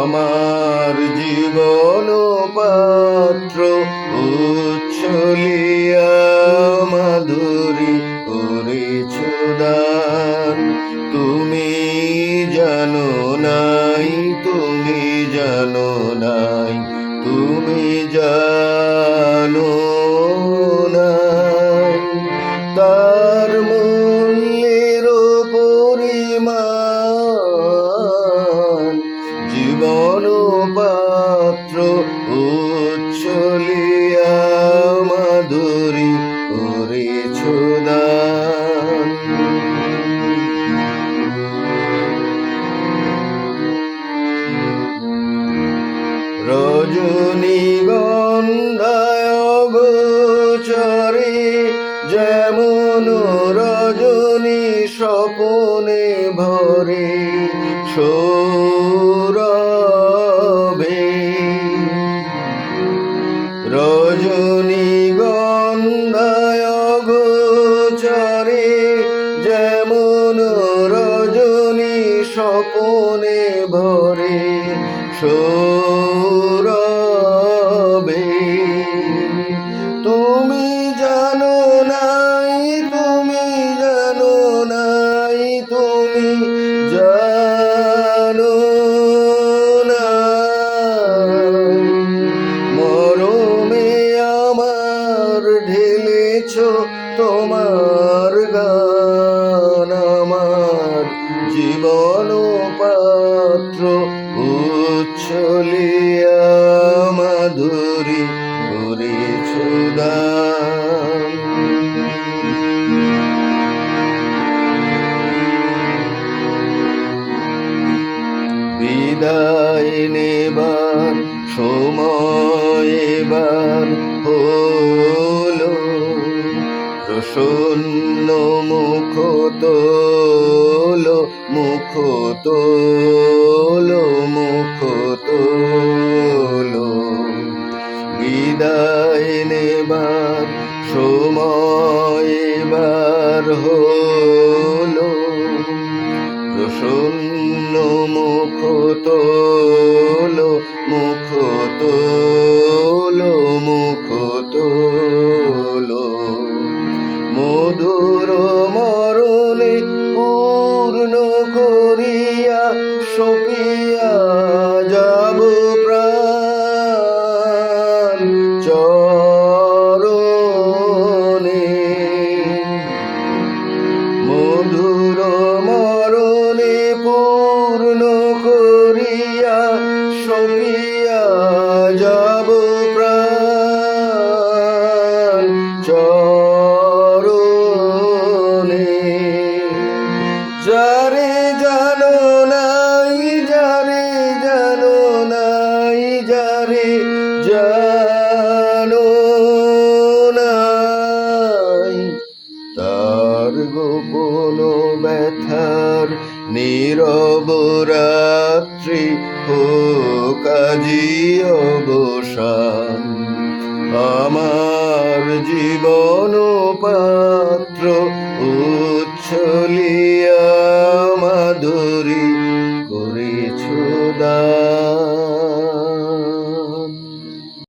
আমার জীবন পাত্র উচ্ছলিয়া মাধুরী করেছ দান। তুমি জানো নাই, তুমি জানো নাই, তুমি জানো নাই তার মূল্যের পরিমাণ। জীবন পাত্র উচ্ছলিয়া মাধুরী করেছ দান। রজনীগন্ধায় গোচরে যেমন রজনী স্বপনে ভরে সৌরভে। রজনীগন্ধায় গোচরে যেমন রজনী স্বপনে ভরে সৌরভে। তুমি জানো নাই, তুমি জানো নাই, তুমি জানো নাই মরমে আমার ঢেলেছ তোমার গান। আমার জীবন পাত্র উচ্ছলিয়া মাধুরী করেছ দান। বিদায় নেবার সময় এবার হলো, প্রসন্ন মুখ তোলো, মুখ তোলো, মুখ তোলো। বিদায় নেবার সময় এবার হলো, প্রসন্ন মুখ তোলো, মুখ তোলো, মুখ তোলো। মধুর মরণে পূর্ণ করিয়া সপিয়া যাব প্রাণ চরণে। মধুর মরণে পূর্ণ করিয়া সপিয়া যাব প্রাণ চরণে। যারে জানো নাই, যারে জানো নাই, যারে জানো নাই তার গোপন ব্যথার নীরব রাত্রি হোক আজি অবসান। আমার জীবন